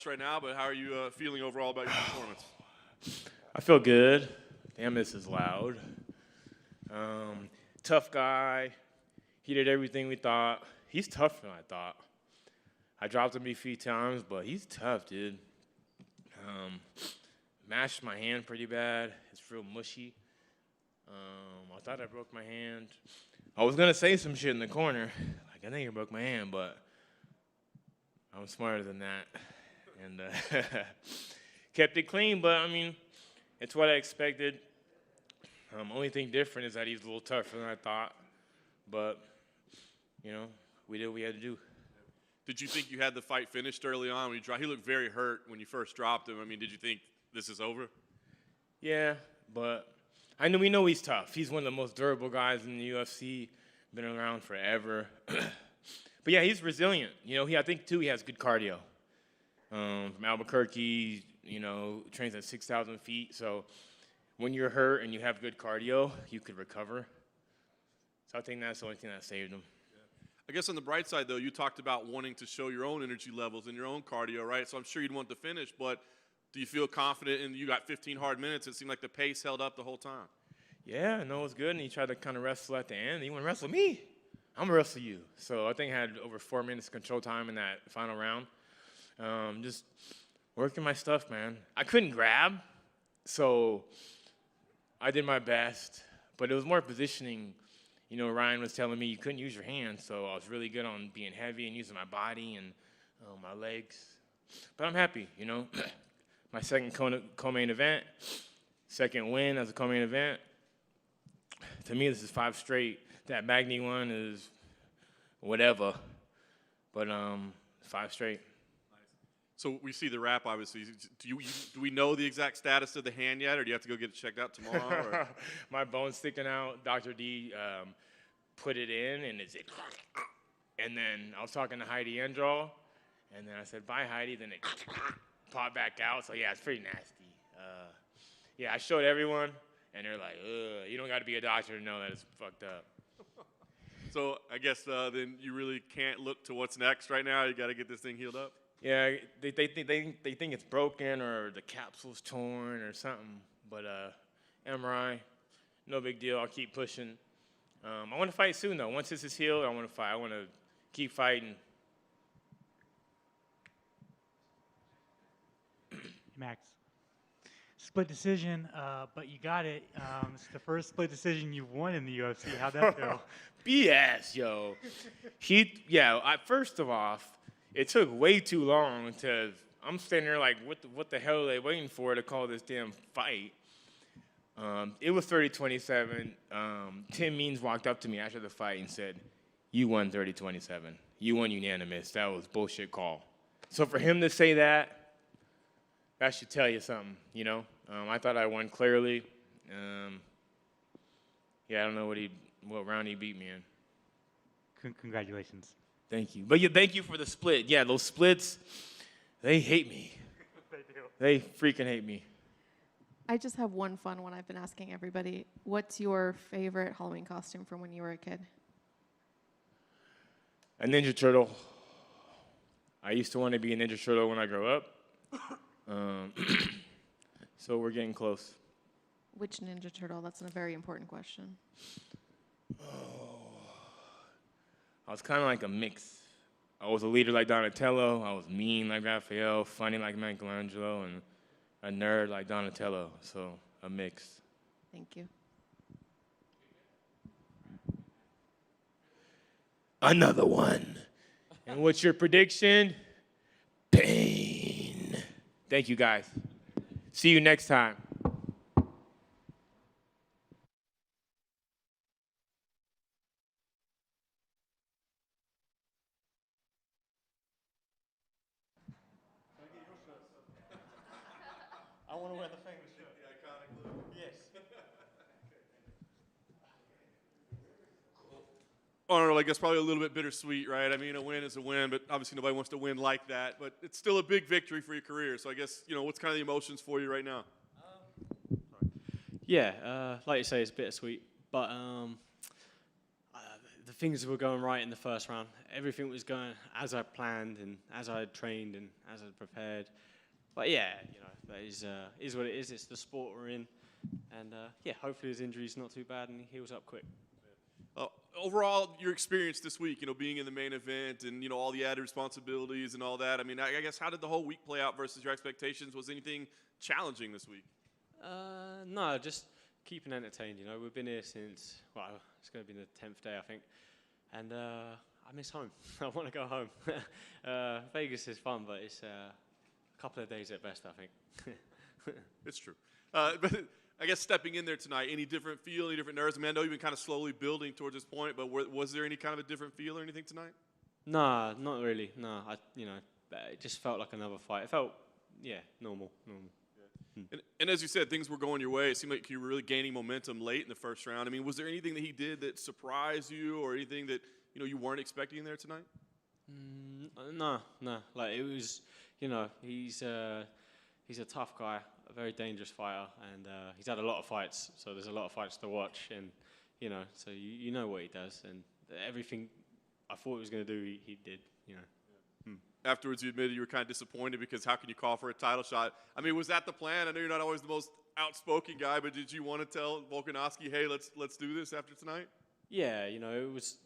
right now, but how are you feeling overall about your performance? I feel good. Damn, this is loud. Tough guy. He did everything we thought. He's tougher than I thought. I dropped him a few times, but he's tough, dude. Mashed my hand pretty bad. It's real mushy. I thought I broke my hand. I was gonna say some shit in the corner, like I think I broke my hand, but I'm smarter than that, and kept it clean. But I mean, it's what I expected. Only thing different is that he's a little tougher than I thought, but you know, we did what we had to do. Did you think you had the fight finished early on when you dropped? He looked very hurt when you first dropped him. I mean, did you think this is over? Yeah, but we know he's tough. He's one of the most durable guys in the UFC. Been around forever. But yeah, he's resilient. You know, I think too he has good cardio. From Albuquerque, trains at 6,000 feet. So when you're hurt and you have good cardio, you could recover. So I think that's the only thing that saved him. I guess on the bright side, though, you talked about wanting to show your own energy levels and your own cardio, right? So I'm sure you'd want to finish, but do you feel confident? And you got 15 hard minutes. It seemed like the pace held up the whole time. Yeah, no, it was good. And he tried to kind of wrestle at the end. He went wrestle me. I'm gonna wrestle you. So I think I had over 4 minutes control time in that final round. Just working my stuff, man. I couldn't grab, so I did my best. But it was more positioning. Ryan was telling me you couldn't use your hands, so I was really good on being heavy and using my body and my legs. But I'm happy, My second co-main event, second win as a co-main event. To me, this is 5 straight. That Magny one is whatever, but 5 straight. So we see the wrap, obviously. Do we know the exact status of the hand yet, or do you have to go get it checked out tomorrow? Or? My bone's sticking out. Dr. D put it in, and and then I was talking to Heidi Andral, and then I said, bye, Heidi. Then it popped back out. So, yeah, it's pretty nasty. I showed everyone, and they're like, ugh, you don't got to be a doctor to know that it's fucked up. So I guess then you really can't look to what's next right now. You got to get this thing healed up. Yeah, they think it's broken or the capsule's torn or something. But MRI, no big deal. I'll keep pushing. I want to fight soon though. Once this is healed, I want to fight. I want to keep fighting. Max, split decision, but you got it. It's the first split decision you've won in the UFC. How'd that feel? BS, yo. First of all, it took way too long I'm standing there like, what the hell are they waiting for to call this damn fight? It was 30-27. Tim Means walked up to me after the fight and said, you won 30-27. You won unanimous. That was bullshit call. So for him to say that should tell you something, I thought I won clearly. I don't know what round he beat me in. Congratulations. Thank you. But thank you for the split. Yeah, those splits, they hate me. They do. They freaking hate me. I just have one fun one I've been asking everybody. What's your favorite Halloween costume from when you were a kid? A Ninja Turtle. I used to want to be a Ninja Turtle when I grow up. So we're getting close. Which Ninja Turtle? That's a very important question. I was kind of like a mix. I was a leader like Donatello. I was mean like Raphael, funny like Michelangelo, and a nerd like Donatello. So a mix. Thank you. Another one. And what's your prediction? Pain. Thank you, guys. See you next time. I want to wear the famous shirt. The iconic look. Yes. Arnold, I guess probably a little bit bittersweet, right? I mean, a win is a win, but obviously nobody wants to win like that. But it's still a big victory for your career. So I guess, what's kind of the emotions for you right now? Yeah, like you say, it's bittersweet. But the things were going right in the first round. Everything was going as I planned and as I had trained and as I had prepared. But yeah, that is what it is. It's the sport we're in. And yeah, hopefully his injury's not too bad and he heals up quick. Overall, your experience this week, being in the main event and, all the added responsibilities and all that, I mean, I guess how did the whole week play out versus your expectations? Was anything challenging this week? No, just keeping entertained. We've been here since, it's going to be the 10th day, I think. And I miss home. I want to go home. Vegas is fun, but it's a couple of days at best, I think. It's true. But I guess stepping in there tonight, any different feel, any different nerves? I mean, I know you've been kind of slowly building towards this point, but was there any kind of a different feel or anything tonight? Nah, not really. No, it just felt like another fight. It felt, normal. And as you said, things were going your way. It seemed like you were really gaining momentum late in the first round. I mean, was there anything that he did that surprised you or anything that, you weren't expecting there tonight? No. Like, it was, he's a tough guy, a very dangerous fighter, and he's had a lot of fights, so there's a lot of fights to watch, and, so you know what he does, and everything I thought he was going to do, he did, Afterwards, you admitted you were kind of disappointed because how can you call for a title shot? I mean, was that the plan? I know you're not always the most outspoken guy, but did you want to tell Volkanovski, hey, let's do this after tonight? Yeah, it was,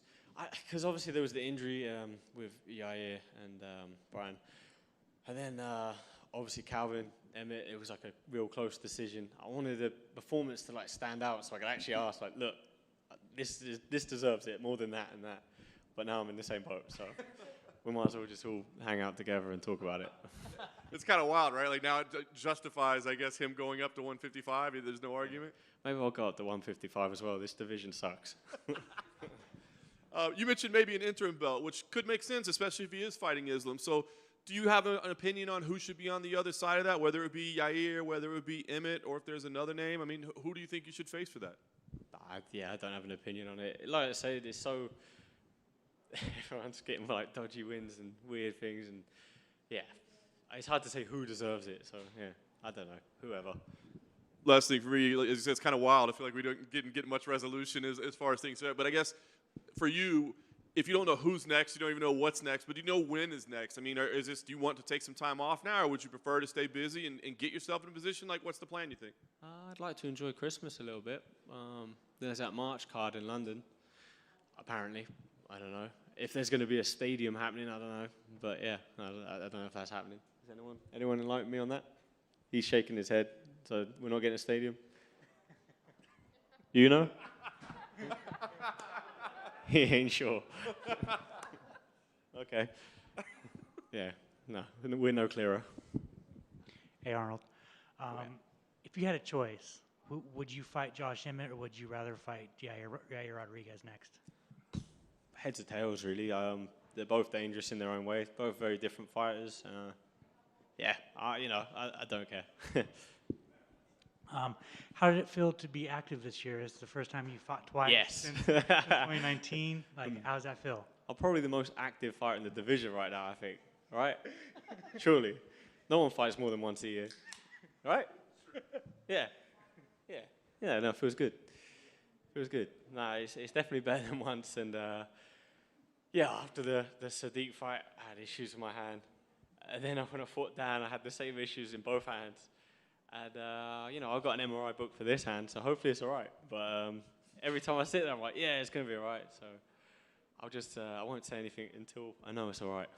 because obviously there was the injury with Yair and Brian, and then obviously Calvin, Emmett, it was like a real close decision. I wanted the performance to stand out so I could actually ask, look, this deserves it more than that and that. But now I'm in the same boat, so we might as well just all hang out together and talk about it. It's kind of wild, right? Like now it justifies, I guess, him going up to 155. There's no argument. Maybe I'll go up to 155 as well. This division sucks. You mentioned maybe an interim belt, which could make sense, especially if he is fighting Islam. So do you have an opinion on who should be on the other side of that, whether it be Yair, whether it be Emmett, or if there's another name? I mean, who do you think you should face for that? I don't have an opinion on it. Like I said, it's so... everyone's getting dodgy wins and weird things, and it's hard to say who deserves it. So I don't know, whoever. Last thing for me, it's kind of wild. I feel like we didn't get much resolution as far as things go. But I guess for you, if you don't know who's next, you don't even know what's next, but you know when is next. I mean, do you want to take some time off now, or would you prefer to stay busy and get yourself in a position? What's the plan, you think? I'd like to enjoy Christmas a little bit. There's that March card in London, apparently. I don't know. If there's going to be a stadium happening, I don't know. But I don't know if that's happening. Is anyone enlighten me on that? He's shaking his head, so we're not getting a stadium? You know? He ain't sure. Okay. Yeah, no, we're no clearer. Hey, Arnold. If you had a choice, would you fight Josh Emmett or would you rather fight Yair Rodriguez next? Heads or tails, really. They're both dangerous in their own way. Both very different fighters. I don't care. How did it feel to be active this year? It's the first time you fought twice Yes. since 2019. How does that feel? I'm probably the most active fighter in the division right now, I think. Right? Surely. No one fights more than once a year. Right? Yeah. No, it feels good. No, it's definitely better than once. And after the Sadiq fight, I had issues with my hand. And then when I fought Dan, I had the same issues in both hands. And, I've got an MRI booked for this hand, so hopefully it's all right. But every time I sit there, I'm like, yeah, it's going to be all right. So I'll just, I won't say anything until I know it's all right.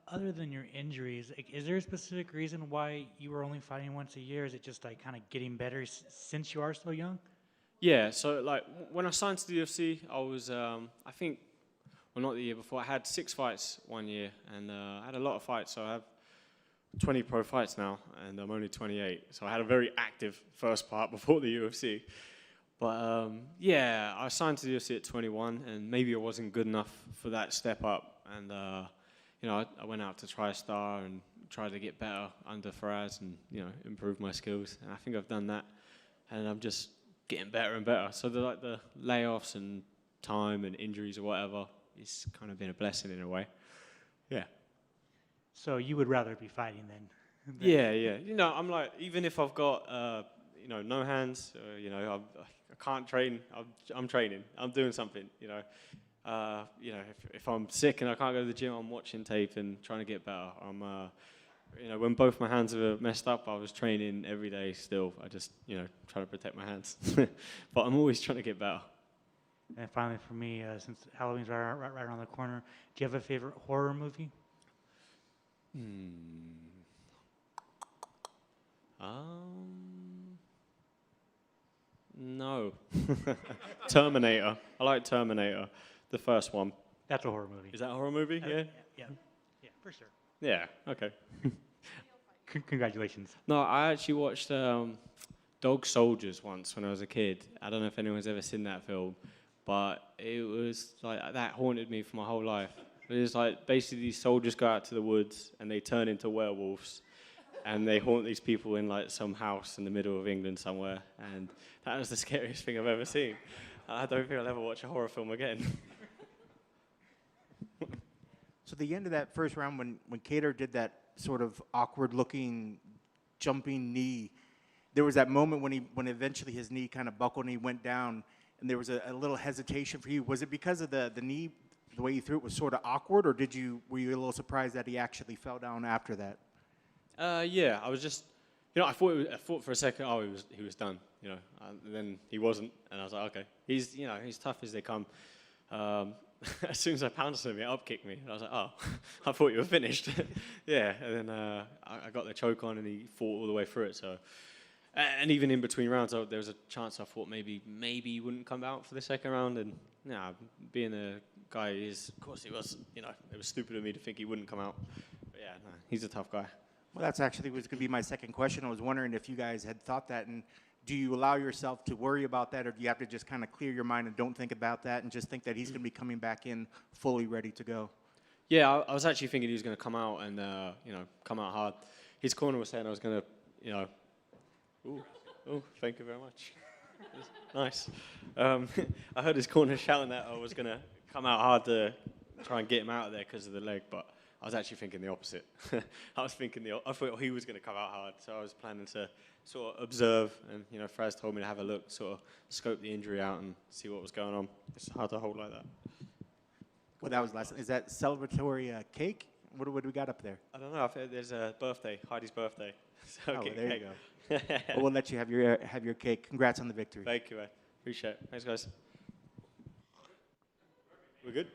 Other than your injuries, is there a specific reason why you were only fighting once a year? Is it just kind of getting better since you are so young? Yeah, so when I signed to the UFC, I was, I think, well, not the year before, I had 6 fights one year, and I had a lot of fights, so I have 20 pro fights now, and I'm only 28, so I had a very active first part before the UFC. But I signed to the UFC at 21, and maybe I wasn't good enough for that step up, and I went out to TriStar and tried to get better under Faraz and improve my skills, and I think I've done that, and I'm just getting better and better. So the layoffs and time and injuries or whatever, it's kind of been a blessing in a way. Yeah. So you would rather be fighting then? Yeah. I'm even if I've got no hands. I can't train. I'm training. I'm doing something. If I'm sick and I can't go to the gym, I'm watching tape and trying to get better. When both my hands were messed up, I was training every day still. I just, trying to protect my hands. But I'm always trying to get better. And finally, for me, since Halloween's right around the corner, do you have a favorite horror movie? No. Terminator. I like Terminator, the first one. That's a horror movie. Is that a horror movie? Yeah. Yeah, for sure. Yeah. Okay. Congratulations. No, I actually watched Dog Soldiers once when I was a kid. I don't know if anyone's ever seen that film, but it was like that haunted me for my whole life. It was like basically these soldiers go out to the woods and they turn into werewolves, and they haunt these people in like some house in the middle of England somewhere. And that was the scariest thing I've ever seen. I don't think I'll ever watch a horror film again. So the end of that first round, when Cater did that sort of awkward-looking jumping knee, there was that moment when eventually his knee kind of buckled and he went down, and there was a little hesitation for you. Was it because of the knee, the way you threw it was sort of awkward, or were you a little surprised that he actually fell down after that? Yeah, I was just, I thought for a second, oh, he was done, and then he wasn't, and I was like, okay, he's tough as they come. As soon as I pounced him, he up-kicked me, and I was like, oh, I thought you were finished. Yeah, and then I got the choke on, and he fought all the way through it. So, and even in between rounds, there was a chance I thought maybe he wouldn't come out for the second round, and being the guy he is, of course he was. It was stupid of me to think he wouldn't come out. But yeah, no, he's a tough guy. Well, that's actually was going to be my second question. I was wondering if you guys had thought that, and do you allow yourself to worry about that, or do you have to just kind of clear your mind and don't think about that and just think that he's going to be coming back in fully ready to go? Yeah, I was actually thinking he was going to come out and, come out hard. His corner was saying I was going to, thank you very much. Nice. I heard his corner shouting that I was going to come out hard to try and get him out of there because of the leg, but I was actually thinking the opposite. I thought he was going to come out hard, so I was planning to sort of observe, and Fraz told me to have a look, sort of scope the injury out and see what was going on. It's hard to hold like that. Well, that was last. Is that celebratory cake? What do we got up there? I don't know. I think there's a birthday, Heidi's birthday. So There you go. Well, we'll let you have your cake. Congrats on the victory. Thank you, man. Appreciate it. Thanks, guys. We're good?